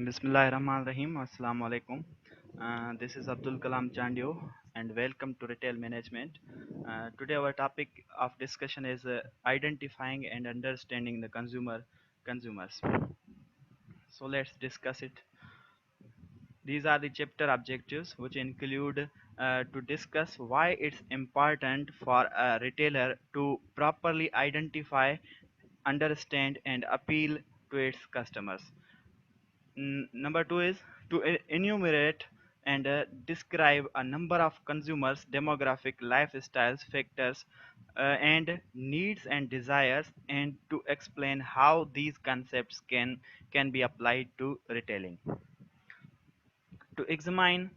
Bismillahirrahmanirrahim. Assalamu alaikum. This is Abdul Kalam Chandio and welcome to Retail Management. Today our topic of discussion is identifying and understanding the consumers. So let's discuss it. These are the chapter objectives which include to discuss why it's important for a retailer to properly identify, understand and appeal to its customers. Number two is to enumerate and describe a number of consumers' demographic, lifestyles, factors, and needs and desires, and to explain how these concepts can be applied to retailing. To examine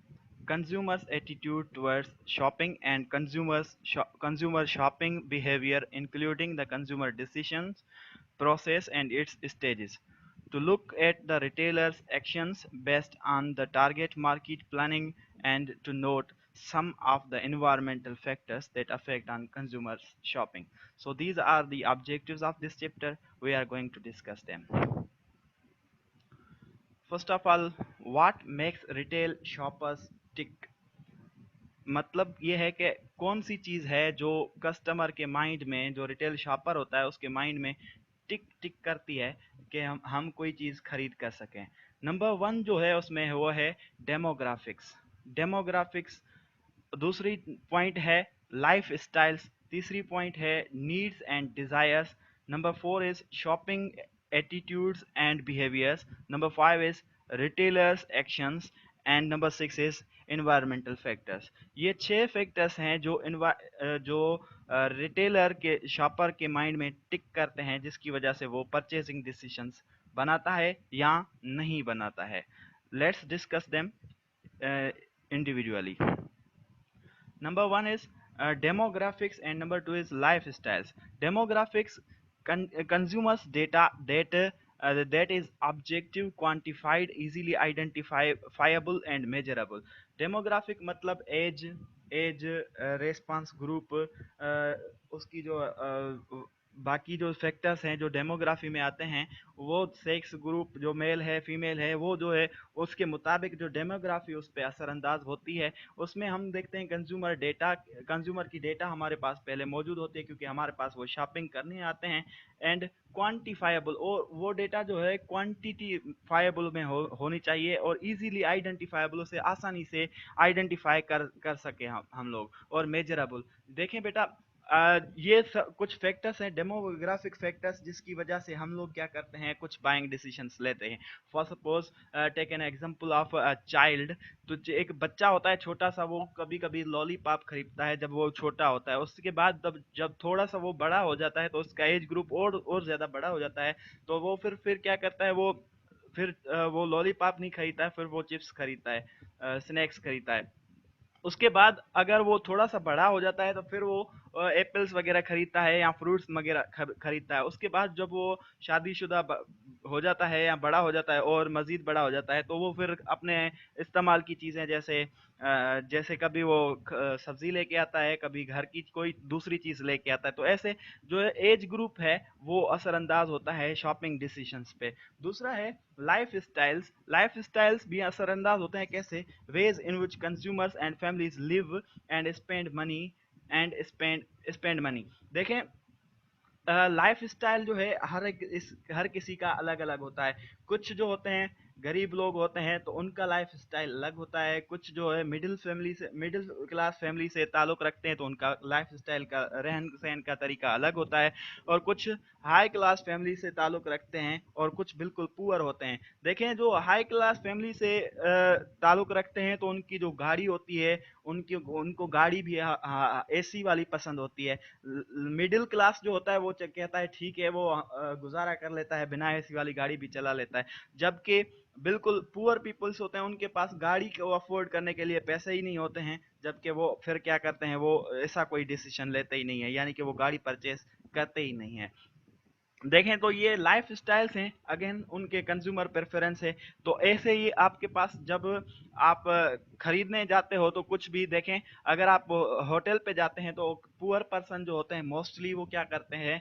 consumers' attitude towards shopping and consumer shopping behavior, including the consumer decisions process and its stages. To look at the retailer's actions based on the target market planning and to note some of the environmental factors that affect on consumers shopping. So these are the objectives of this chapter. We are going to discuss them. First of all, what makes retail shoppers tick? मतलब ये है कि कौन सी चीज़ है जो customer के mind में, जो रिटेल शॉपर होता है उसके माइंड में टिक टिक करती है कि हम कोई चीज़ खरीद कर सकें। नंबर वन जो है उसमें वो है डेमोग्राफिक्स। डेमोग्राफिक्स दूसरी पॉइंट है लाइफ स्टाइल्स, तीसरी पॉइंट है needs and desires, number four is shopping attitudes and behaviours, number five is retailers actions and number six is environmental factors. ये 6 फैक्टर्स हैं जो रिटेलर के शॉपर के माइंड में टिक करते हैं, जिसकी वजह से वो परचेजिंग डिसीजंस बनाता है या नहीं बनाता है। Let's discuss them individually. Number one is demographics and number two is lifestyles. Demographics consumers data that is objective, quantified, easily identifiable and measurable. Demographic मतलब एज रेस्पॉन्स ग्रुप, उसकी जो बाकी जो फैक्टर्स हैं जो डेमोग्राफी में आते हैं, वो सेक्स ग्रुप जो मेल है फीमेल है वो जो है उसके मुताबिक जो डेमोग्राफी उस पर असरअंदाज होती है। उसमें हम देखते हैं कंज्यूमर की डेटा हमारे पास पहले मौजूद होती है क्योंकि हमारे पास वो शॉपिंग करने आते हैं। एंड क्वांटिफाइबल, और वो डेटा जो है क्वांटिटीफाइबल में होनी चाहिए और इजीली आइडेंटिफाइबल, उसे आसानी से आइडेंटिफाई कर सके हम लोग। और मेजरेबल, देखें बेटा ये कुछ फैक्टर्स हैं डेमोग्राफिक फैक्टर्स जिसकी वजह से हम लोग क्या करते हैं, कुछ बाइंग डिसीजंस लेते हैं। For suppose take an example of a child. तो एक बच्चा होता है छोटा सा, वो कभी कभी लॉलीपॉप खरीदता है जब वो छोटा होता है। उसके बाद जब थोड़ा सा वो बड़ा हो जाता है तो उसका एज ग्रुप और ज़्यादा बड़ा हो जाता है, तो वो फिर क्या करता है, वो लॉलीपॉप नहीं खरीदता है, फिर वो चिप्स खरीदता है, स्नैक्स खरीदता है। उसके बाद अगर वो थोड़ा सा बड़ा हो जाता है तो फिर वो एप्पल्स वगैरह खरीदता है या फ्रूट्स वगैरह खरीदता है। उसके बाद जब वो शादीशुदा हो जाता है या बड़ा हो जाता है और मज़ीद बड़ा हो जाता है तो वो फिर अपने इस्तेमाल की चीज़ें जैसे कभी वो सब्ज़ी लेके आता है, कभी घर की कोई दूसरी चीज़ लेके आता है। तो ऐसे जो एज ग्रुप है वो असरअंदाज होता है शॉपिंग डिसीजंस पे। दूसरा है लाइफ स्टाइल्स भी असरअंदाज होते हैं। कैसे? ways in which consumers and families live and spend money। देखें, लाइफ स्टाइल जो है हर किसी का अलग अलग होता है। कुछ जो होते हैं गरीब लोग होते हैं तो उनका लाइफ स्टाइल अलग होता है। कुछ जो है मिडिल क्लास फैमिली से ताल्लुक़ रखते हैं तो उनका लाइफ स्टाइल का रहन सहन का तरीका अलग होता है। और कुछ हाई क्लास फैमिली से ताल्लुक़ रखते हैं और कुछ बिल्कुल पुअर होते हैं। देखें, जो हाई क्लास फैमिली से ताल्लुक़ रखते हैं तो उनकी जो गाड़ी होती है, उनको गाड़ी भी एसी वाली पसंद होती है। मिडिल क्लास जो होता है वो कहता है ठीक है, वो गुजारा कर लेता है, बिना एसी वाली गाड़ी भी चला लेता है। जबकि बिल्कुल पुअर पीपल्स होते हैं, उनके पास गाड़ी को अफोर्ड करने के लिए पैसे ही नहीं होते हैं, जबकि वो फिर क्या करते हैं, वो ऐसा कोई डिसीजन लेते ही नहीं है, यानी कि वो गाड़ी परचेस करते ही नहीं है। देखें तो ये लाइफ स्टाइल्स हैं, अगेन उनके कंज्यूमर प्रेफरेंस है। तो ऐसे ही आपके पास जब आप खरीदने जाते हो तो कुछ भी देखें, अगर आप होटल पे जाते हैं तो पुअर पर्सन जो होते हैं मोस्टली वो क्या करते हैं,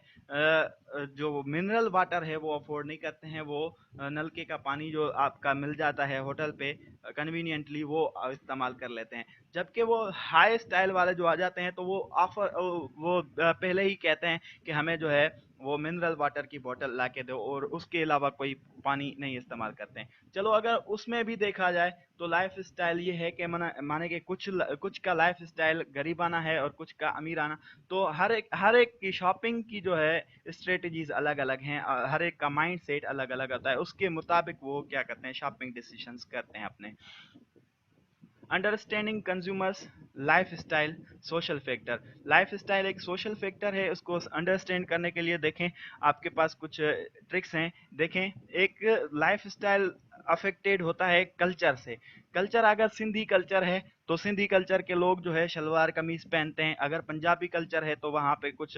जो मिनरल वाटर है वो अफोर्ड नहीं करते हैं, वो नलके का पानी जो आपका मिल जाता है होटल पे कन्वीनियंटली वो इस्तेमाल कर लेते हैं। जबकि वो हाई स्टाइल वाले जो आ जाते हैं तो वो पहले ही कहते हैं कि हमें जो है वो मिनरल वाटर की बोतल ला के दो, और उसके अलावा कोई पानी नहीं इस्तेमाल करते हैं। चलो अगर उसमें भी देखा जाए तो लाइफ स्टाइल ये है कि माने कि कुछ का लाइफ स्टाइल गरीबाना है और कुछ का अमीराना। तो हर एक की शॉपिंग की जो है स्ट्रेटजीज अलग अलग हैं, हर एक का माइंड सेट अलग अलग होता है, उसके मुताबिक वो क्या करते हैं शॉपिंग डिसीजंस करते हैं अपने। Understanding consumers life style social factor. Life style एक सोशल फैक्टर है, उसको अंडरस्टैंड करने के लिए देखें आपके पास कुछ ट्रिक्स हैं। देखें, एक लाइफ स्टाइल अफेक्टेड होता है कल्चर से। कल्चर अगर सिंधी कल्चर है तो सिंधी कल्चर के लोग जो है शलवार कमीज पहनते हैं, अगर पंजाबी कल्चर है तो वहाँ पे कुछ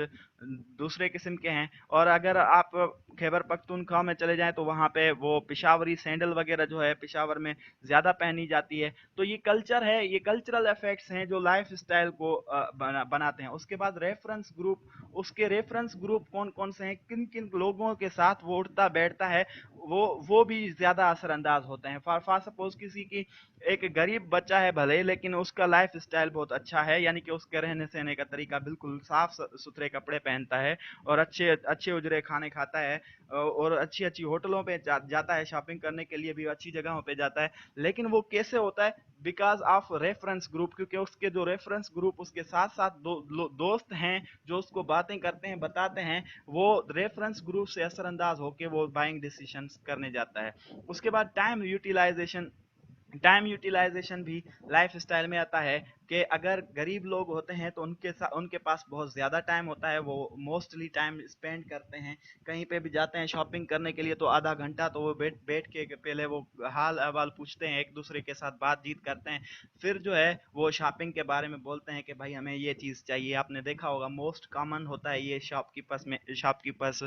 दूसरे किस्म के हैं, और अगर आप खैबर पख्तूनख्वा में चले जाएं तो वहाँ पे वो पिशावरी सैंडल वगैरह जो है पिशावर में ज़्यादा पहनी जाती है। तो ये कल्चर है, ये कल्चरल इफेक्ट्स हैं जो लाइफ स्टाइल को बनाते हैं। उसके बाद रेफरेंस ग्रुप, उसके रेफरेंस ग्रुप कौन कौन से हैं, किन किन लोगों के साथ वो उठता बैठता है, वो भी ज्यादा असरअंदाज होते हैं। फॉर सपोज किसी की एक गरीब बच्चा है भले, लेकिन उसका लाइफ स्टाइल बहुत अच्छा है, यानी कि उसके रहने सहने का तरीका बिल्कुल साफ सुथरे कपड़े पहनता है और अच्छे अच्छे उजरे खाने खाता है, और अच्छी अच्छी होटलों पे जाता है, शॉपिंग करने के लिए भी अच्छी जगहों पे जाता है। लेकिन वो कैसे होता है, बिकॉज ऑफ रेफरेंस ग्रुप, क्योंकि उसके जो रेफरेंस ग्रुप उसके साथ साथ दोस्त हैं जो उसको बातें करते हैं बताते हैं, वो रेफरेंस ग्रुप से असरअंदाज होकर वो बाइंग डिसीजंस करने जाता है। उसके बाद टाइम यूटिलाइजेशन। टाइम यूटिलाइजेशन भी लाइफ स्टाइल में आता है कि अगर गरीब लोग होते हैं तो उनके पास बहुत ज़्यादा टाइम होता है, वो मोस्टली टाइम स्पेंड करते हैं। कहीं पे भी जाते हैं शॉपिंग करने के लिए तो आधा घंटा तो वो बैठ बैठ के पहले वो हाल अहवाल पूछते हैं, एक दूसरे के साथ बातचीत करते हैं, फिर जो है वो शॉपिंग के बारे में बोलते हैं कि भाई हमें ये चीज़ चाहिए। आपने देखा होगा मोस्ट कॉमन होता है ये शॉपकीपर्स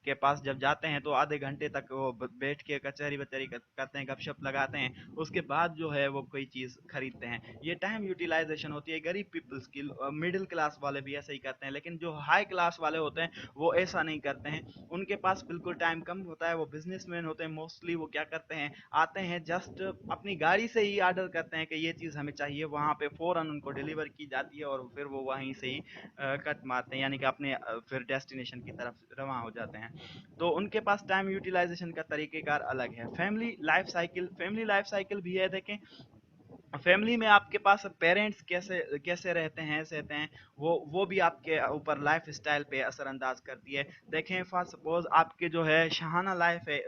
के पास जब जाते हैं तो आधे घंटे तक वो बैठ के कचहरी बचहरी करते हैं, गपशप लगाते हैं, उसके बाद जो है वो कोई चीज़ खरीदते हैं। ये टाइम यूटिलाइजेशन होती है गरीब पीपल्स की। मिडिल क्लास वाले भी ऐसा ही करते हैं, लेकिन जो हाई क्लास वाले होते हैं वो ऐसा नहीं करते हैं। उनके पास बिल्कुल टाइम कम होता है, वो बिजनेसमैन होते हैं मोस्टली। वो क्या करते हैं, आते हैं जस्ट अपनी गाड़ी से ही ऑर्डर करते हैं कि ये चीज़ हमें चाहिए, वहाँ पे फ़ौरन उनको डिलीवर की जाती है और फिर वो वहीं से ही कट मारते हैं, यानी कि अपने फिर डेस्टिनेशन की तरफ रवाना हो जाते हैं। तो उनके पास टाइम यूटिलाइजेशन का तरीकेकार अलग है। फैमिली लाइफ साइकिल भी है, देखें। फैमिली में आपके पास पेरेंट्स कैसे कैसे रहते हैं, वो भी आपके ऊपर लाइफ स्टाइल पे असरअंदाज करती है। देखें, फॉर सपोज आपके जो है शाहाना लाइफ है,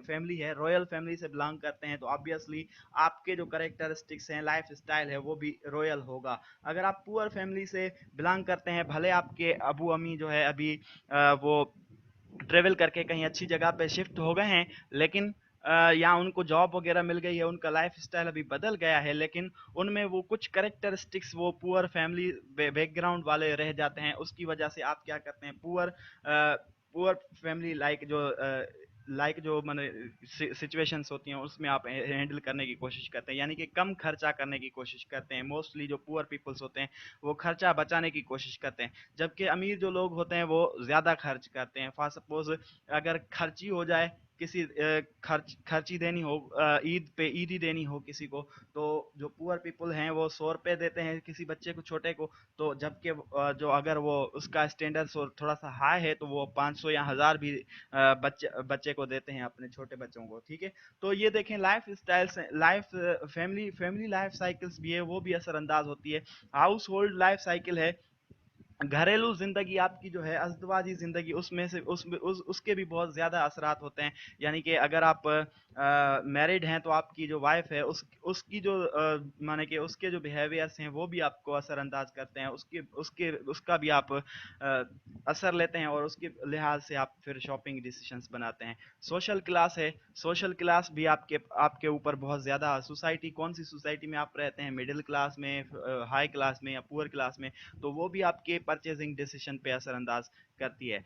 फैमिली है, रॉयल फैमिली से बिलोंग करते हैं, तो ऑब्वियसली आपके जो करेक्टरिस्टिक्स हैं, लाइफ स्टाइल है, वो भी रॉयल होगा। अगर आप पुअर फैमिली से बिलोंग करते हैं, भले आपके अबू अम्मी जो है अभी वो ट्रेवल करके कहीं अच्छी जगह पे शिफ्ट हो गए हैं, लेकिन या उनको जॉब वगैरह मिल गई है, उनका लाइफ स्टाइल अभी बदल गया है, लेकिन उनमें वो कुछ करेक्टरिस्टिक्स वो पुअर फैमिली बैकग्राउंड वाले रह जाते हैं। उसकी वजह से आप क्या करते हैं, पुअर फैमिली लाइक जो मैंने सिचुएशंस होती हैं उसमें आप हैंडल करने की कोशिश करते हैं, यानी कि कम खर्चा करने की कोशिश करते हैं। मोस्टली जो पुअर पीपल्स होते हैं वो खर्चा बचाने की कोशिश करते हैं, जबकि अमीर जो लोग होते हैं वो ज़्यादा खर्च करते हैं। फॉर सपोज अगर खर्ची हो जाए, किसी खर्ची देनी हो, ईद ही देनी हो किसी को, तो जो पुअर पीपल हैं वो 100 रुपये देते हैं किसी बच्चे को, छोटे को। तो जबकि जो अगर वो उसका स्टैंडर्ड थोड़ा सा हाई है तो वो 500 या 1000 भी बच्चे बच्चे को देते हैं, अपने छोटे बच्चों को। ठीक है, तो ये देखें लाइफ स्टाइल से लाइफ फैमिली लाइफ साइकिल्स भी है, वो भी असरअंदाज होती है। हाउस होल्ड लाइफ साइकिल है, घरेलू जिंदगी आपकी जो है अज़दवाजी जिंदगी, उसमें से उसके भी बहुत ज़्यादा असरात होते हैं। यानी कि अगर आप मैरिड हैं तो आपकी जो वाइफ है उसकी जो माने कि उसके जो बिहेवियर्स हैं वो भी आपको असरअंदाज करते हैं, उसके उसके उसका भी आप असर लेते हैं, और उसके लिहाज से आप फिर शॉपिंग डिसीजंस बनाते हैं। सोशल क्लास है, सोशल क्लास भी आपके आपके ऊपर बहुत ज़्यादा, सोसाइटी कौन सी सोसाइटी में आप रहते हैं, मिडिल क्लास में, हाई क्लास में या पुअर क्लास में, तो वो भी आपके परचेजिंग डिसीजन पे असरअंदाज करती है।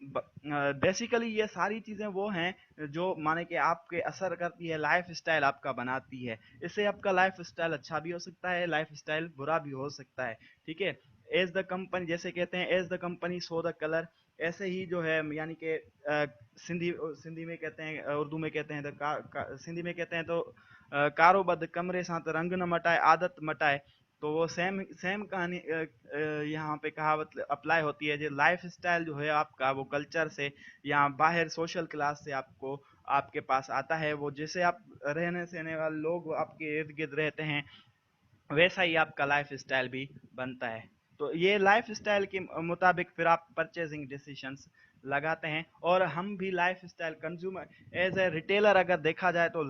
बेसिकली ये सारी चीज़ें वो हैं जो माने कि आपके असर करती है, लाइफ स्टाइल आपका बनाती है। इससे आपका लाइफ स्टाइल अच्छा भी हो सकता है, लाइफ स्टाइल बुरा भी हो सकता है। ठीक है, एज द कंपनी, जैसे कहते हैं as the company so the colour, ऐसे ही जो है यानी कि सिंधी सिंधी में कहते हैं, उर्दू में कहते हैं तो सिंधी में कहते हैं तो कारो बद कमरे साथ रंग न मटाए आदत मटाए। तो वो सेम सेम कहानी यहाँ पे कहावत अप्लाई होती है। जो लाइफ स्टाइल जो है आपका, वो कल्चर से या बाहर सोशल क्लास से आपको आपके पास आता है। वो जैसे आप रहने सहने वाले लोग आपके इर्द गिर्द रहते हैं, वैसा ही आपका लाइफ स्टाइल भी बनता है। तो ये लाइफ स्टाइल के मुताबिक फिर आप परचेजिंग डिसीजंस लगाते हैं। और हम भी life style consumer as a retailer अगर देखा जाए तो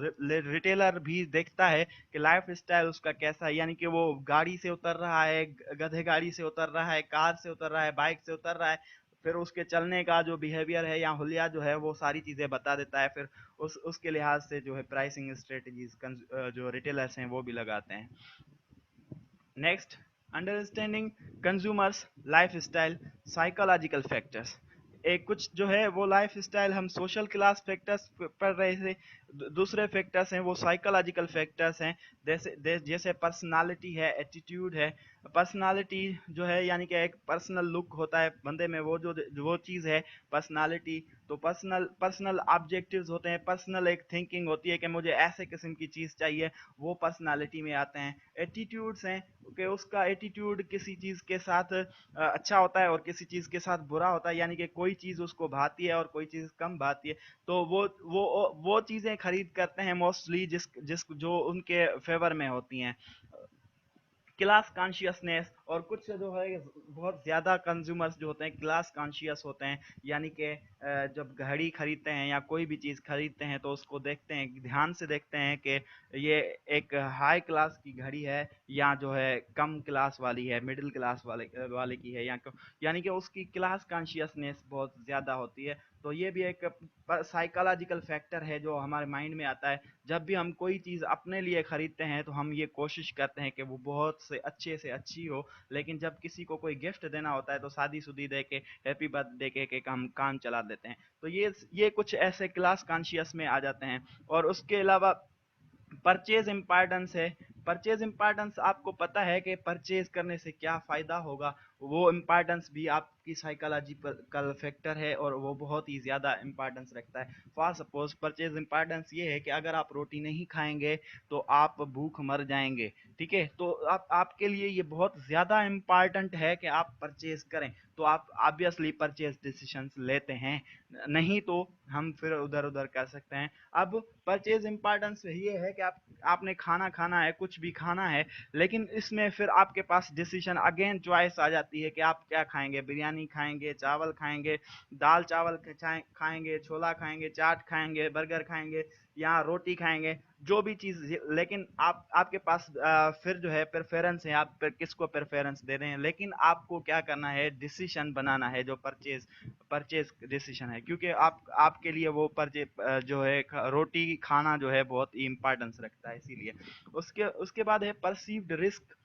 रिटेलर भी देखता है कि लाइफ स्टाइल उसका कैसा है। यानी कि वो गाड़ी से उतर रहा है, गधे गाड़ी से उतर रहा है, कार से उतर रहा है, बाइक से उतर रहा है, फिर उसके चलने का जो बिहेवियर है या हुलिया जो है वो सारी चीज़ें बता देता है। फिर उसके लिहाज से जो है प्राइसिंग स्ट्रेटजीज जो रिटेलर्स हैं वो भी लगाते हैं। Next, understanding consumers life style psychological factors. एक कुछ जो है वो लाइफ स्टाइल हम सोशल क्लास फैक्टर्स पढ़ रहे थे, दूसरे फैक्टर्स हैं वो साइकोलॉजिकल फैक्टर्स हैं। जैसे पर्सनालिटी है, एटीट्यूड है। पर्सनालिटी जो है यानी कि एक पर्सनल लुक होता है बंदे में, वो चीज़ है पर्सनालिटी। तो पर्सनल पर्सनल ऑब्जेक्टिव्स होते हैं, पर्सनल एक थिंकिंग होती है कि मुझे ऐसे किस्म की चीज़ चाहिए, वो पर्सनालिटी में आते हैं। एटीट्यूड्स हैं कि उसका एटीट्यूड किसी चीज़ के साथ अच्छा होता है और किसी चीज़ के साथ बुरा होता है। यानी कि कोई चीज़ उसको भाती है और कोई चीज़ कम भाती है, तो वो चीज़ें खरीद करते हैं मोस्टली जिस जिस जो उनके फेवर में होती हैं। क्लास कॉन्शियसनेस, और कुछ जो है बहुत ज़्यादा कंज्यूमर्स जो होते हैं क्लास कॉन्शियस होते हैं। यानी कि जब घड़ी खरीदते हैं या कोई भी चीज़ खरीदते हैं तो उसको देखते हैं, ध्यान से देखते हैं कि ये एक हाई क्लास की घड़ी है या जो है कम क्लास वाली है, मिडिल क्लास वाले की है, यानी कि उसकी क्लास कॉन्शियसनेस बहुत ज़्यादा होती है। तो ये भी एक साइकोलॉजिकल फैक्टर है जो हमारे माइंड में आता है। जब भी हम कोई चीज़ अपने लिए खरीदते हैं तो हम ये कोशिश करते हैं कि वो बहुत से अच्छी हो, लेकिन जब किसी को कोई गिफ्ट देना होता है तो शादी शुदी दे के, हैप्पी बर्थडे के हम काम चला देते हैं। तो ये कुछ ऐसे क्लास कॉन्शियस में आ जाते हैं। और उसके अलावा परचेज इम्पॉर्टेंस है। परचेज इम्पॉर्टेंस, आपको पता है कि परचेज करने से क्या फ़ायदा होगा, वो इम्पॉर्टेंस भी आपकी साइकोलॉजिकल फैक्टर है और वो बहुत ही ज़्यादा इम्पॉर्टेंस रखता है। फॉर सपोज परचेज इम्पॉर्टेंस ये है कि अगर आप रोटी नहीं खाएंगे तो आप भूख मर जाएंगे। ठीक है, तो आपके लिए ये बहुत ज़्यादा इम्पॉर्टेंट है कि आप परचेज करें, तो आप ऑब्वियसली परचेज डिसीजंस लेते हैं। नहीं तो हम फिर उधर उधर कर सकते हैं। अब परचेज इम्पॉर्टेंस ये है कि आपने खाना खाना है, कुछ भी खाना है, लेकिन इसमें फिर आपके पास डिसीजन अगेन चॉइस आ जाती है कि आप क्या खाएंगे, बिरयानी खाएंगे, चावल खाएंगे, दाल चावल खाएंगे, छोला खाएंगे, चाट खाएंगे, बर्गर खाएंगे या रोटी खाएंगे, जो भी चीज़। लेकिन आपके पास फिर जो है प्रेफरेंस है, आप किसको प्रेफरेंस दे रहे हैं। लेकिन आपको क्या करना है, डिसीजन बनाना है जो परचेज परचेज डिसीजन है, क्योंकि आपके लिए वो परचेज जो है रोटी खाना जो है बहुत ही इंपॉर्टेंस रखता है, इसीलिए। उसके उसके बाद है परसीव्ड रिस्क।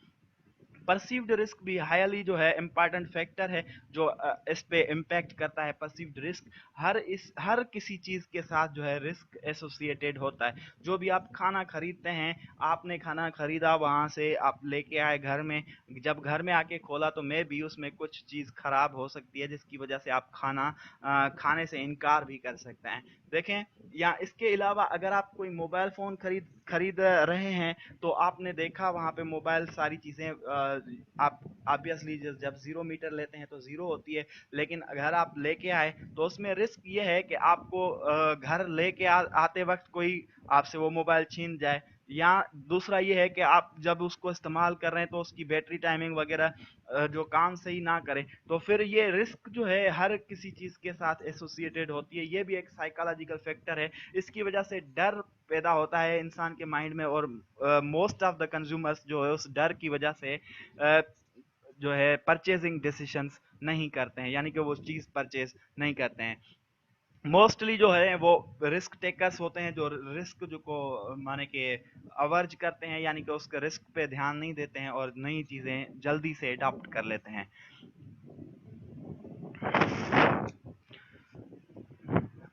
परसीव्ड रिस्क भी हाईली जो है इम्पॉर्टेंट फैक्टर है जो इस पे इम्पैक्ट करता है। परसीव्ड रिस्क, हर किसी चीज़ के साथ जो है रिस्क एसोसिएटेड होता है। जो भी आप खाना खरीदते हैं, आपने खाना खरीदा, वहाँ से आप लेके आए घर में, जब घर में आके खोला तो मे भी उसमें कुछ चीज़ खराब हो सकती है जिसकी वजह से आप खाने से इनकार भी कर सकते हैं। देखें, या इसके अलावा अगर आप कोई मोबाइल फ़ोन खरीद खरीद रहे हैं तो आपने देखा वहाँ पे मोबाइल सारी चीज़ें आप ऑब्वियसली जब ज़ीरो मीटर लेते हैं तो ज़ीरो होती है, लेकिन अगर आप लेके आए तो उसमें रिस्क ये है कि आपको घर लेके आते वक्त कोई आपसे वो मोबाइल छीन जाए, या दूसरा ये है कि आप जब उसको इस्तेमाल कर रहे हैं तो उसकी बैटरी टाइमिंग वगैरह जो काम सही ना करे, तो फिर ये रिस्क जो है हर किसी चीज़ के साथ एसोसिएटेड होती है। ये भी एक साइकोलॉजिकल फैक्टर है। इसकी वजह से डर पैदा होता है इंसान के माइंड में, और मोस्ट ऑफ द कंज्यूमर्स जो है उस डर की वजह से जो है परचेजिंग डिसीजंस नहीं करते हैं, यानी कि वो चीज़ परचेज नहीं करते हैं। मोस्टली जो है वो रिस्क टेकर्स होते हैं जो रिस्क जो को माने के अवर्ज करते हैं, यानी कि उसके रिस्क पे ध्यान नहीं देते हैं और नई चीज़ें जल्दी से अडॉप्ट कर लेते हैं।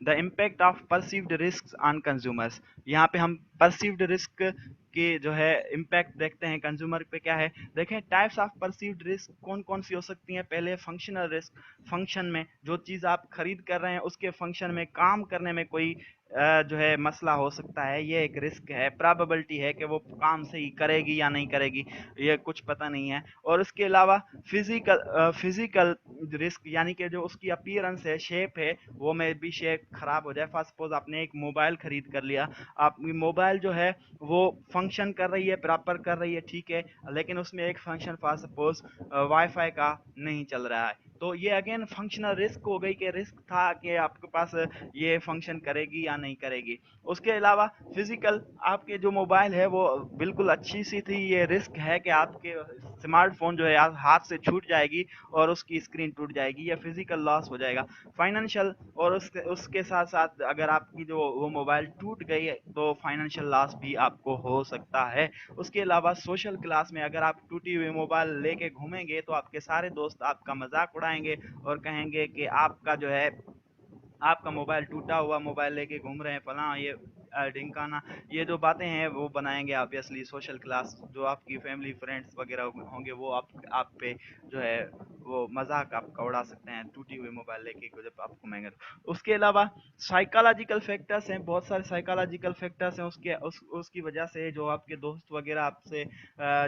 The impact of perceived risk on consumers. यहाँ पे हम परसीव्ड रिस्क के जो है इम्पैक्ट देखते हैं कंज्यूमर पे क्या है। देखें टाइप्स ऑफ परसीव्ड रिस्क कौन कौन सी हो सकती हैं। पहले फंक्शनल रिस्क, फंक्शन में जो चीज़ आप खरीद कर रहे हैं उसके फंक्शन में काम करने में कोई जो है मसला हो सकता है, ये एक रिस्क है। प्रोबेबिलिटी है कि वो काम सही करेगी या नहीं करेगी, ये कुछ पता नहीं है। और उसके अलावा फिजिकल रिस्क, यानी कि जो उसकी अपीयरेंस है, शेप है, वो में भी शेप खराब हो जाए। फर्स्ट सपोज आपने एक मोबाइल खरीद कर लिया, आपकी मोबाइल जो है वो फंक्शन कर रही है, प्रॉपर कर रही है, ठीक है, लेकिन उसमें एक फंक्शन फर्स्ट सपोज वाईफाई का नहीं चल रहा है, तो ये अगेन फंक्शनल रिस्क हो गई कि रिस्क था कि आपके पास ये फंक्शन करेगी या नहीं करेगी। उसके अलावा फिजिकल, आपके जो मोबाइल है वो बिल्कुल अच्छी सी थी, ये रिस्क है कि आपके स्मार्टफोन जो है हाथ से छूट जाएगी और उसकी स्क्रीन टूट जाएगी, या फिजिकल लॉस हो जाएगा। फाइनेंशियल, और उसके उसके साथ साथ अगर आपकी जो वो मोबाइल टूट गई है तो फाइनेंशियल लॉस भी आपको हो सकता है। उसके अलावा सोशल क्लास में अगर आप टूटी हुई मोबाइल लेके घूमेंगे तो आपके सारे दोस्त आपका मजाक उड़ाएंगे और कहेंगे कि आपका जो है आपका मोबाइल टूटा हुआ मोबाइल लेके घूम रहे हैं, फलां ये ढिमकाना, ये जो बातें हैं वो बनाएंगे ऑब्वियसली सोशल क्लास। जो आपकी फैमिली फ्रेंड्स वगैरह होंगे वो आप पे जो है वो मजाक आपका उड़ा सकते हैं टूटी हुई मोबाइल लेके जब आप घूमेंगे तो। उसके अलावा साइकोलॉजिकल फैक्टर्स हैं, बहुत सारे साइकोलॉजिकल फैक्टर्स हैं उसकी वजह से। जो आपके दोस्त वगैरह आपसे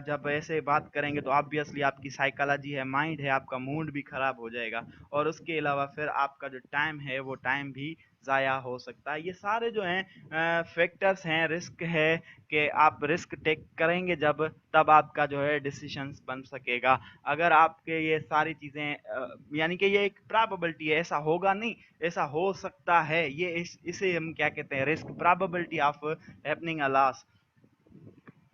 जब ऐसे बात करेंगे तो ऑब्वियसली आपकी साइकोलॉजी है, माइंड है, आपका मूड भी खराब हो जाएगा। और उसके अलावा फिर आपका जो टाइम है वो टाइम भी ज़ाया हो सकता है। ये सारे जो हैं फैक्टर्स हैं, रिस्क है कि आप रिस्क टेक करेंगे जब तब आपका जो है डिसीजंस बन सकेगा। अगर आपके ये सारी चीज़ें यानी कि ये एक प्रोबेबिलिटी है, ऐसा होगा नहीं, ऐसा हो सकता है, ये इसे हम क्या कहते हैं, risk, probability of happening a loss.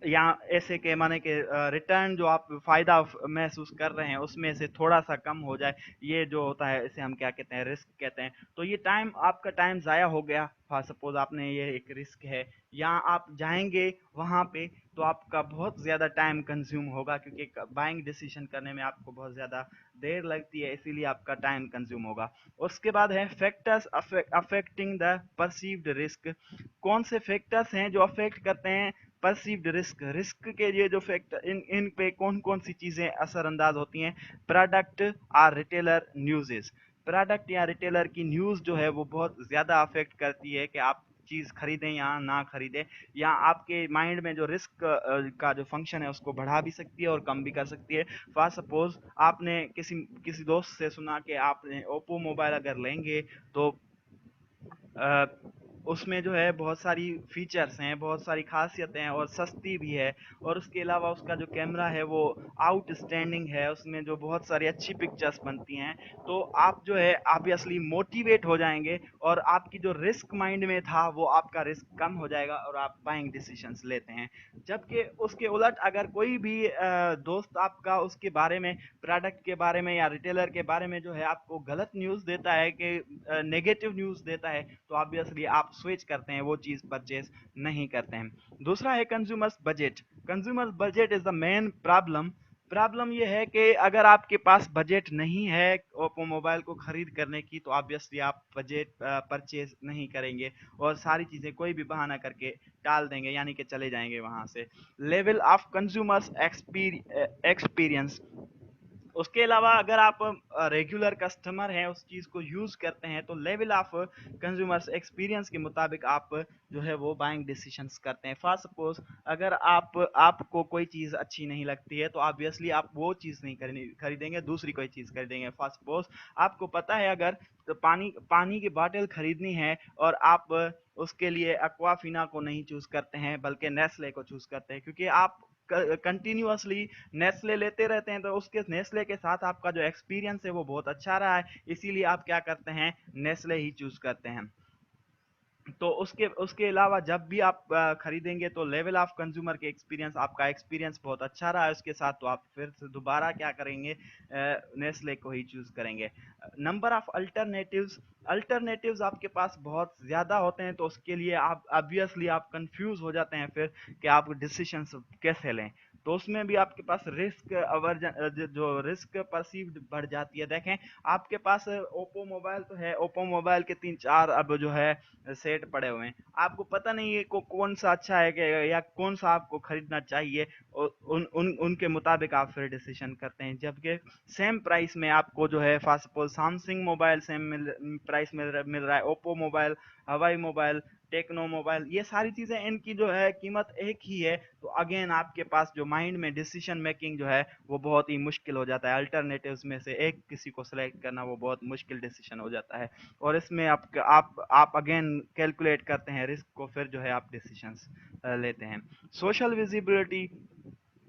या ऐसे के माने कि रिटर्न जो आप फायदा महसूस कर रहे हैं उसमें से थोड़ा सा कम हो जाए, ये जो होता है इसे हम क्या कहते हैं, रिस्क कहते हैं। तो ये टाइम, आपका टाइम ज़ाया हो गया, फॉर सपोज आपने, ये एक रिस्क है। या आप जाएंगे वहाँ पे तो आपका बहुत ज़्यादा टाइम कंज्यूम होगा, क्योंकि बाइंग डिसीजन करने में आपको बहुत ज़्यादा देर लगती है, इसीलिए आपका टाइम कंज्यूम होगा। उसके बाद है factors affecting the perceived risk. कौन से फैक्टर्स हैं जो अफेक्ट करते हैं परसीव्ड रिस्क, रिस्क के ये जो फैक्टर, इन पे कौन कौन सी चीज़ें असरअंदाज होती हैं। प्रोडक्ट और रिटेलर न्यूज़ेस, प्रोडक्ट या रिटेलर की न्यूज़ जो है वो बहुत ज़्यादा अफेक्ट करती है कि आप चीज़ खरीदें या ना खरीदें, या आपके माइंड में जो रिस्क का जो फंक्शन है उसको बढ़ा भी सकती है और कम भी कर सकती है। फॉर सपोज आपने किसी किसी दोस्त से सुना कि आपने ओप्पो मोबाइल अगर लेंगे तो अ, उसमें जो है बहुत सारी फीचर्स हैं, बहुत सारी खासियतें हैं और सस्ती भी है। और उसके अलावा उसका जो कैमरा है वो आउटस्टैंडिंग है, उसमें जो बहुत सारी अच्छी पिक्चर्स बनती हैं। तो आप जो है ऑब्वियसली मोटिवेट हो जाएंगे और आपकी जो रिस्क माइंड में था वो आपका रिस्क कम हो जाएगा और आप बाइंग डिसीजंस लेते हैं। जबकि उसके उलट अगर कोई भी दोस्त आपका उसके बारे में, प्रोडक्ट के बारे में या रिटेलर के बारे में जो है आपको गलत न्यूज़ देता है, कि नेगेटिव न्यूज़ देता है, तो ऑब्वियसली आप स्विच करते हैं, वो चीज़ परचेज नहीं करते हैं। दूसरा है consumers budget. Consumers budget is the main problem. Problem ये है कि अगर आपके पास बजट नहीं है ओप्पो मोबाइल को ख़रीद करने की, तो ऑब्वियसली आप बजट परचेज नहीं करेंगे और सारी चीज़ें कोई भी बहाना करके टाल देंगे, यानी कि चले जाएंगे वहाँ से। लेवल ऑफ कंज्यूमर्स एक्सपीरियंस, उसके अलावा अगर आप रेगुलर कस्टमर हैं, उस चीज़ को यूज़ करते हैं, तो लेवल ऑफ कंज्यूमर्स एक्सपीरियंस के मुताबिक आप जो है वो बाइंग डिसीजंस करते हैं। फॉर सपोज अगर आपको कोई चीज़ अच्छी नहीं लगती है तो ऑब्वियसली आप वो चीज़ नहीं खरीदेंगे, दूसरी कोई चीज़ खरीदेंगे। फॉर सपोज आपको पता है अगर तो पानी पानी की बॉटल खरीदनी है और आप उसके लिए एक्वाफिना को नहीं चूज़ करते हैं बल्कि नेस्ले को चूज़ करते हैं, क्योंकि आप कंटिन्यूअसली नेस्ले लेते रहते हैं, तो उसके नेस्ले के साथ आपका जो एक्सपीरियंस है वो बहुत अच्छा रहा है, इसीलिए आप क्या करते हैं, नेस्ले ही चूज करते हैं। तो उसके उसके अलावा जब भी आप खरीदेंगे तो लेवल ऑफ कंज्यूमर के एक्सपीरियंस, आपका एक्सपीरियंस बहुत अच्छा रहा है उसके साथ, तो आप फिर से दोबारा क्या करेंगे, नेस्ले को ही चूज करेंगे। नंबर ऑफ अल्टरनेटिव्स, अल्टरनेटिव्स आपके पास बहुत ज़्यादा होते हैं, तो उसके लिए आप ऑब्वियसली आप कंफ्यूज हो जाते हैं फिर कि आप डिसीजंस कैसे लें। तो उसमें भी आपके पास रिस्क अवर्जन जो रिस्क परसीव्ड बढ़ जाती है। देखें, आपके पास ओप्पो मोबाइल तो है, ओप्पो मोबाइल के 3-4 अब जो है सेट पड़े हुए हैं, आपको पता नहीं है कौन सा अच्छा है या कौन सा आपको खरीदना चाहिए, उनके मुताबिक आप फिर डिसीजन करते हैं। जबकि सेम प्राइस में आपको जो है first suppose Samsung mobile same price मिल रहा है, Oppo mobile, Huawei mobile, Tecno mobile, ये सारी चीज़ें इनकी जो है कीमत एक ही है। तो अगेन आपके पास जो माइंड में डिसीजन मेकिंग जो है वो बहुत ही मुश्किल हो जाता है। अल्टरनेटिव्स में से एक किसी को सिलेक्ट करना वो बहुत मुश्किल डिसीजन हो जाता है, और इसमें आप अगेन कैलकुलेट करते हैं रिस्क को, फिर जो है आप डिसीजंस लेते हैं। सोशल विजिबिलिटी,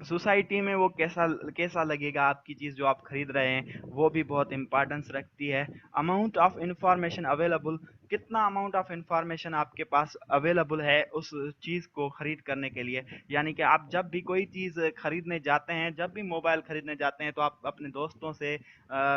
सोसाइटी में वो कैसा कैसा लगेगा आपकी चीज़ जो आप खरीद रहे हैं, वो भी बहुत इंपॉर्टेंस रखती है। अमाउंट ऑफ इंफॉर्मेशन अवेलेबल, कितना अमाउंट ऑफ इंफॉर्मेशन आपके पास अवेलेबल है उस चीज़ को खरीद करने के लिए। यानी कि आप जब भी कोई चीज़ खरीदने जाते हैं, जब भी मोबाइल खरीदने जाते हैं, तो आप अपने दोस्तों से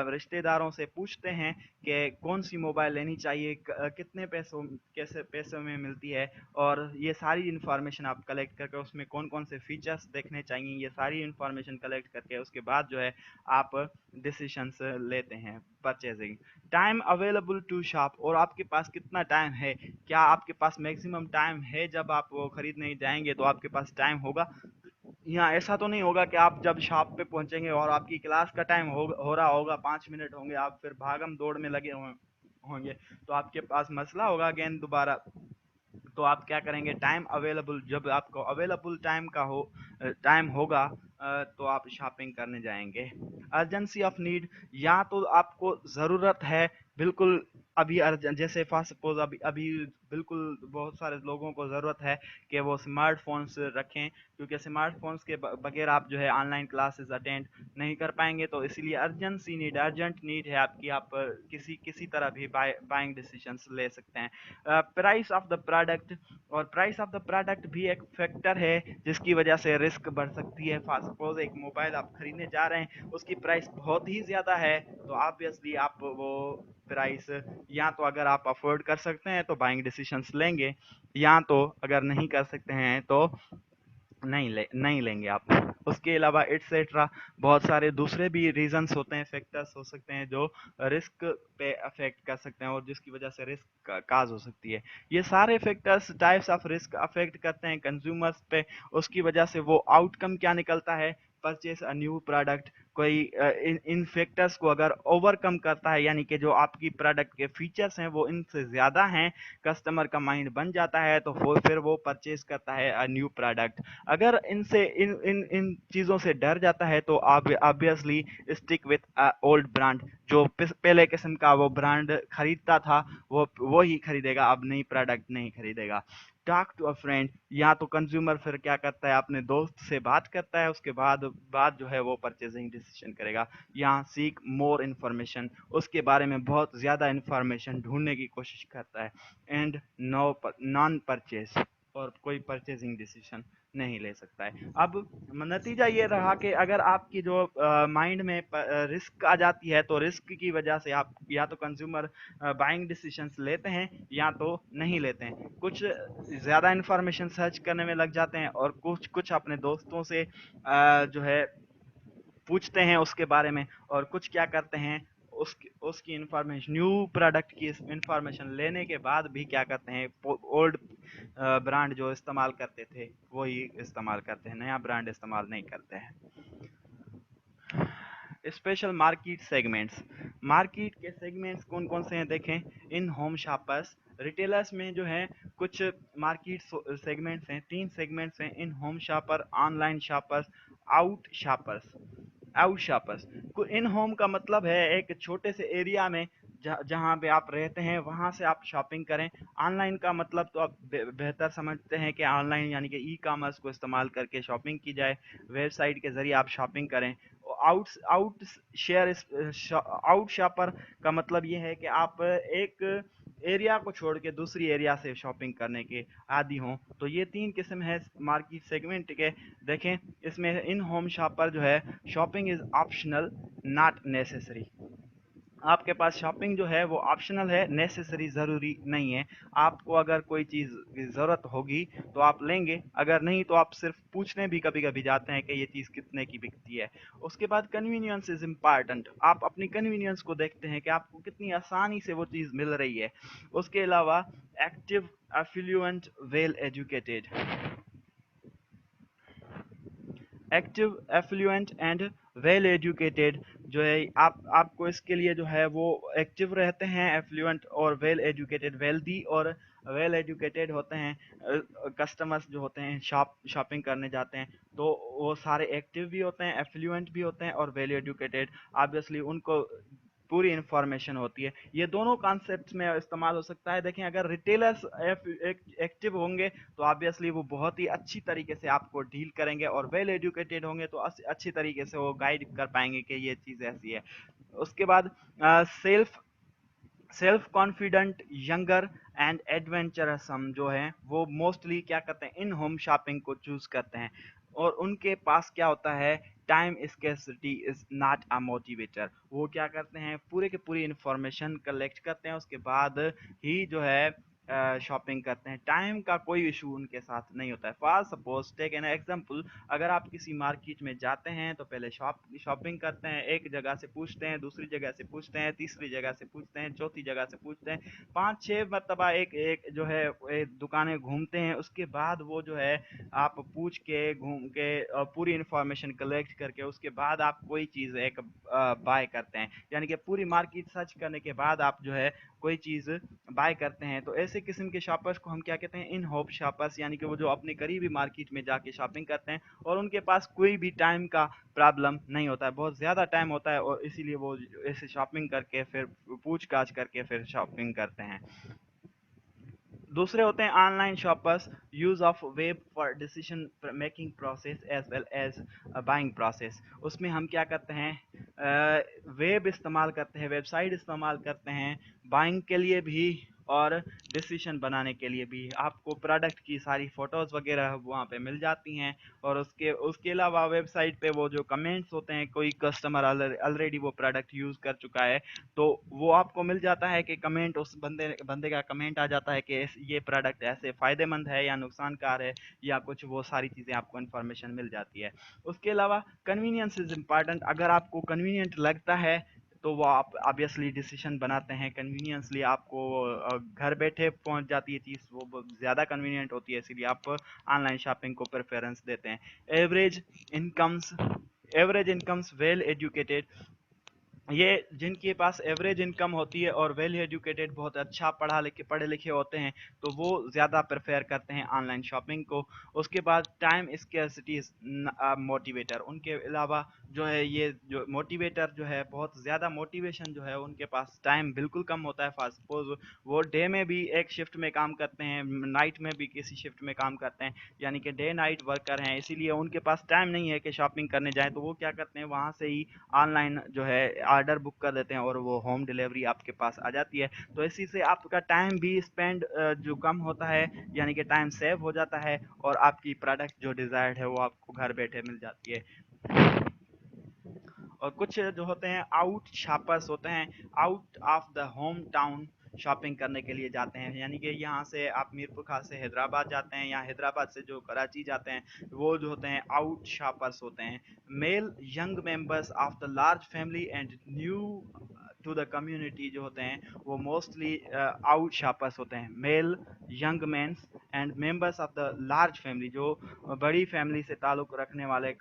रिश्तेदारों से पूछते हैं कि कौन सी मोबाइल लेनी चाहिए, कितने पैसों कैसे पैसों में मिलती है, और ये सारी इन्फॉर्मेशन आप कलेक्ट करके उसमें कौन कौन से फीचर्स देखने चाहिए, ये सारी इन्फॉर्मेशन कलेक्ट करके उसके बाद जो है आप डिसीशंस लेते हैं purchasing. Time available to shop, और आपके पास कितना टाइम है, क्या आपके पास मैक्सिमम टाइम है जब आप वो खरीदने जाएंगे तो आपके पास टाइम होगा। यहाँ ऐसा तो नहीं होगा कि आप जब शॉप पे पहुंचेंगे और आपकी क्लास का टाइम हो रहा होगा, 5 मिनट होंगे, आप फिर भागम दौड़ में लगे होंगे, तो आपके पास मसला होगा अगेन दोबारा। तो आप क्या करेंगे, टाइम अवेलेबल, जब आपको अवेलेबल टाइम होगा तो आप शॉपिंग करने जाएंगे। अर्जेंसी ऑफ नीड, या तो आपको ज़रूरत है बिल्कुल अभी अर्जेंट, जैसे फर्स्ट सपोज अभी अभी बिल्कुल बहुत सारे लोगों को ज़रूरत है कि वो स्मार्टफोन्स रखें, क्योंकि स्मार्टफोन्स के बगैर आप जो है ऑनलाइन क्लासेस अटेंड नहीं कर पाएंगे। तो इसलिए अर्जेंसी नीड, अर्जेंट नीड है आपकी, आप किसी किसी तरह भी बाइंग डिसीजंस ले सकते हैं। प्राइस ऑफ द प्रोडक्ट, और प्राइस ऑफ द प्रोडक्ट भी एक फैक्टर है जिसकी वजह से रिस्क बढ़ सकती है। फॉर सपोज एक मोबाइल आप खरीदने जा रहे हैं, उसकी प्राइस बहुत ही ज़्यादा है, तो ऑब्वियसली आप वो प्राइस, या तो अगर आप अफोर्ड कर सकते हैं तो बाइंग डिसीजंस लेंगे, या तो अगर नहीं कर सकते हैं तो नहीं लेंगे आप। उसके अलावा एटसेट्रा बहुत सारे दूसरे भी रीजंस होते हैं, फैक्टर्स हो सकते हैं जो रिस्क पे अफेक्ट कर सकते हैं और जिसकी वजह से रिस्क काज हो सकती है। ये सारे factors types of risk affect करते हैं कंज्यूमर्स पे, उसकी वजह से वो आउटकम क्या निकलता है, परचेज अ न्यू प्रोडक्ट। कोई इन फैक्टर्स को अगर ओवरकम करता है, यानी कि जो आपकी प्रोडक्ट के फीचर्स हैं वो इनसे ज़्यादा हैं, कस्टमर का माइंड बन जाता है, तो फिर वो परचेज करता है अ न्यू प्रोडक्ट। अगर इनसे इन इन इन चीज़ों से डर जाता है तो obviously stick with old brand, जो पहले किस्म का वो ब्रांड खरीदता था वो ही खरीदेगा, अब नई प्रोडक्ट नहीं खरीदेगा। टॉक टू अ फ्रेंड, या तो कंज्यूमर फिर क्या करता है, अपने दोस्त से बात करता है, उसके बाद जो है वो परचेजिंग डिसीजन करेगा। यहाँ सीक मोर इन्फॉर्मेशन, उसके बारे में बहुत ज़्यादा इन्फॉर्मेशन ढूंढने की कोशिश करता है। एंड नॉन परचेज, और कोई परचेजिंग डिसीजन नहीं ले सकता है। अब नतीजा ये रहा कि अगर आपकी जो माइंड में रिस्क आ जाती है, तो रिस्क की वजह से आप या तो कंज्यूमर बाइंग डिसीजंस लेते हैं या तो नहीं लेते हैं। कुछ ज़्यादा इन्फॉर्मेशन सर्च करने में लग जाते हैं, और कुछ कुछ अपने दोस्तों से जो है पूछते हैं उसके बारे में, और कुछ क्या करते हैं, उसकी इंफॉर्मेशन, न्यू प्रोडक्ट की इंफॉर्मेशन लेने के बाद भी क्या करते हैं, ओल्ड ब्रांड जो इस्तेमाल करते थे वही इस्तेमाल करते हैं, नया ब्रांड इस्तेमाल नहीं करते हैं। स्पेशल मार्केट सेगमेंट्स, मार्केट के सेगमेंट्स कौन कौन से हैं देखें। इन होम शॉपर्स, रिटेलर्स में जो है कुछ मार्केट सेगमेंट्स हैं, 3 सेगमेंट्स हैं, in home shopper, online shoppers, out shoppers. Out shoppers, in home का मतलब है एक छोटे से एरिया में जहाँ पे आप रहते हैं वहाँ से आप शॉपिंग करें। ऑनलाइन का मतलब तो आप बेहतर समझते हैं कि ऑनलाइन यानी कि ई कॉमर्स को इस्तेमाल करके शॉपिंग की जाए, वेबसाइट के ज़रिए आप शॉपिंग करें। Out out share out shopper का मतलब ये है कि आप एक एरिया को छोड़ के दूसरी एरिया से शॉपिंग करने के आदी हों। तो ये 3 किस्म है मार्केट सेगमेंट के। देखें, इसमें इन होम शॉपर जो है, shopping is optional not necessary. आपके पास शॉपिंग जो है वो ऑप्शनल है, नेसेसरी ज़रूरी नहीं है। आपको अगर कोई चीज़ की ज़रूरत होगी तो आप लेंगे, अगर नहीं तो आप सिर्फ पूछने भी कभी कभी जाते हैं कि ये चीज़ कितने की बिकती है। उसके बाद कन्वीनियंस इज़ इम्पॉर्टेंट, आप अपनी कन्वीनियंस को देखते हैं कि आपको कितनी आसानी से वो चीज़ मिल रही है। उसके अलावा active, affluent, well educated. Active, affluent and well educated जो है, आपको इसके लिए जो है वो एक्टिव रहते हैं, एफ्लुएंट और वेल एजुकेटेड, वेल्दी और वेल एजुकेटेड होते हैं। कस्टमर्स जो होते हैं शॉपिंग करने जाते हैं तो वो सारे एक्टिव भी होते हैं, एफ्लुएंट भी होते हैं और वेल एजुकेटेड। ऑब्वियसली उनको पूरी इंफॉर्मेशन होती है। ये दोनों कॉन्सेप्ट्स में इस्तेमाल हो सकता है। देखें, अगर रिटेलर्स एक्टिव होंगे तो ऑब्वियसली वो बहुत ही अच्छी तरीके से आपको डील करेंगे, और वेल एजुकेटेड होंगे तो अच्छी तरीके से वो गाइड कर पाएंगे कि ये चीज़ ऐसी है। उसके बाद self self confident, younger and adventuresome जो है वो मोस्टली क्या करते हैं, इन होम शॉपिंग को चूज करते हैं। और उनके पास क्या होता है, time scarcity is not a motivator. वो क्या करते हैं, पूरे के पूरी इंफॉर्मेशन कलेक्ट करते हैं, उसके बाद ही जो है शॉपिंग करते हैं। टाइम का कोई इशू उनके साथ नहीं होता है। For suppose take an example, अगर आप किसी मार्केट में जाते हैं तो पहले शॉपिंग करते हैं, एक जगह से पूछते हैं, दूसरी जगह से पूछते हैं, तीसरी जगह से पूछते हैं, चौथी जगह से पूछते हैं, 5-6 मरतबा एक एक जो है दुकानें घूमते हैं। उसके बाद वो जो है आप पूछ के घूम के पूरी इंफॉर्मेशन कलेक्ट करके उसके बाद आप कोई चीज़ एक बाय करते हैं, यानी कि पूरी मार्केट सर्च करने के बाद आप जो है कोई चीज़ बाय करते हैं। तो ऐसे किस्म के शॉपर्स को हम क्या कहते हैं, इन होप शॉपर्स, यानी कि वो जो अपने करीबी मार्केट में जाके शॉपिंग करते हैं और उनके पास कोई भी टाइम का प्रॉब्लम नहीं होता है, बहुत ज़्यादा टाइम होता है, और इसीलिए वो ऐसे शॉपिंग करके फिर पूछताछ करके फिर शॉपिंग करते हैं। दूसरे होते हैं online shoppers, use of web for decision making process as well as buying process. उसमें हम क्या करते हैं, वेब इस्तेमाल करते हैं, वेबसाइट इस्तेमाल करते हैं बाइंग के लिए भी और डिसीजन बनाने के लिए भी। आपको प्रोडक्ट की सारी फ़ोटोज़ वगैरह वहाँ पे मिल जाती हैं, और उसके उसके अलावा वेबसाइट पे वो जो कमेंट्स होते हैं, कोई कस्टमर ऑलरेडी वो प्रोडक्ट यूज़ कर चुका है तो वो आपको मिल जाता है कि कमेंट, उस बंदे बंदे का कमेंट आ जाता है कि ये प्रोडक्ट ऐसे फ़ायदेमंद है या नुकसानकार है या कुछ, वो सारी चीज़ें आपको इन्फॉर्मेशन मिल जाती है। उसके अलावा कन्वीनियंस इज़ इम्पॉर्टेंट। अगर आपको कन्वीनियंट लगता है तो वो आप ऑब्वियसली डिसीजन बनाते हैं कन्वीनियंसली। आपको घर बैठे पहुंच जाती है चीज़, वो ज़्यादा कन्वीनियंट होती है, इसीलिए आप ऑनलाइन शॉपिंग को प्रेफरेंस देते हैं। Average incomes average incomes, well educated, ये जिनके पास एवरेज इनकम होती है और वेल एजुकेटेड, बहुत अच्छा पढ़े लिखे होते हैं, तो वो ज़्यादा प्रेफर करते हैं ऑनलाइन शॉपिंग को। उसके बाद टाइम स्केर्सिटी इज मोटिवेटर, उनके अलावा जो है ये जो मोटिवेटर जो है, बहुत ज़्यादा मोटिवेशन जो है, उनके पास टाइम बिल्कुल कम होता है। फॉर सपोज वो डे में भी एक शिफ्ट में काम करते हैं, नाइट में भी किसी शिफ्ट में काम करते हैं, यानी कि डे नाइट वर्कर हैं, इसीलिए उनके पास टाइम नहीं है कि शॉपिंग करने जाएं। तो वो क्या करते हैं, वहाँ से ही ऑनलाइन जो है ऑर्डर बुक कर देते हैं और वो होम डिलीवरी आपके पास आ जाती है। तो इसी से आपका टाइम भी स्पेंड जो कम होता है, यानी कि टाइम सेव हो जाता है, और आपकी प्रोडक्ट जो डिज़ायर्ड है वो आपको घर बैठे मिल जाती है। और कुछ जो होते हैं आउट शॉपर्स होते हैं, out of the home town shopping करने के लिए जाते हैं, यानी कि यहाँ से आप मीरपुर खास से हैदराबाद जाते हैं या हैदराबाद से जो कराची जाते हैं, वो जो होते हैं आउट शॉपर्स होते हैं। Male young members of the large family and new to the community जो होते हैं वो मोस्टली आउट शॉपर्स होते हैं। Male young mens and members of the large family, जो बड़ी फैमिली से ताल्लुक़ रखने वाले,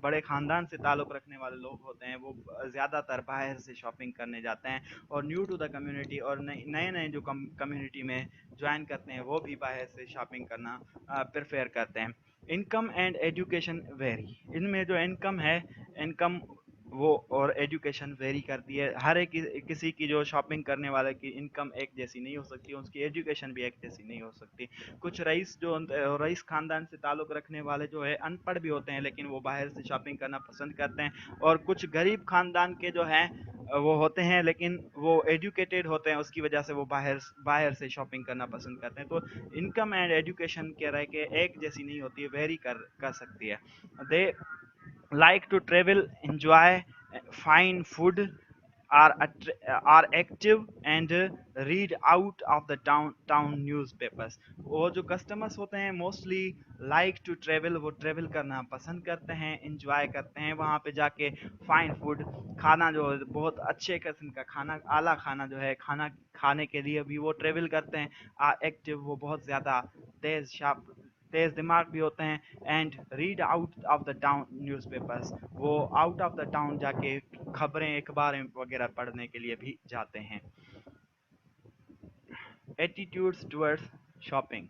बड़े ख़ानदान से ताल्लुक़ रखने वाले लोग होते हैं, वो ज़्यादातर बाहर से शॉपिंग करने जाते हैं। और न्यू टू द कम्युनिटी, और नए नए जो कम्युनिटी में ज्वाइन करते हैं वो भी बाहर से शॉपिंग करना प्रेफर करते हैं। इनकम एंड एजुकेशन वेरी, इनमें जो इनकम है, इनकम वो और एजुकेशन वेरी करती है। हर एक किसी की जो शॉपिंग करने वाले की इनकम एक जैसी नहीं हो सकती, उसकी एजुकेशन भी एक जैसी नहीं हो सकती। कुछ रईस खानदान से ताल्लुक़ रखने वाले जो है अनपढ़ भी होते हैं, लेकिन वो बाहर से शॉपिंग करना पसंद करते हैं। और कुछ गरीब खानदान के जो हैं वो होते हैं, लेकिन वो एजुकेटेड होते हैं, उसकी वजह से वो बाहर बाहर से शॉपिंग करना पसंद करते हैं। तो इनकम एंड एजुकेशन कह रहे हैं कि एक जैसी नहीं होती है, वेरी कर सकती है। दे like to travel, enjoy fine food are active and read out of the town newspapers. वो जो कस्टमर्स होते हैं मोस्टली लाइक टू ट्रेवल, वो ट्रेवल करना पसंद करते हैं, इंजॉय करते हैं वहाँ पे जाके फाइन फूड खाना, जो बहुत अच्छे किस्म का खाना, आला खाना जो है खाना खाने के लिए भी वो ट्रेवल करते हैं। एक्टिव, वो बहुत ज़्यादा तेज दिमाग भी होते हैं। And read out of the town newspapers, वो आउट ऑफ द टाउन जाके खबरें अखबारें वगैरह पढ़ने के लिए भी जाते हैं। Attitudes towards shopping.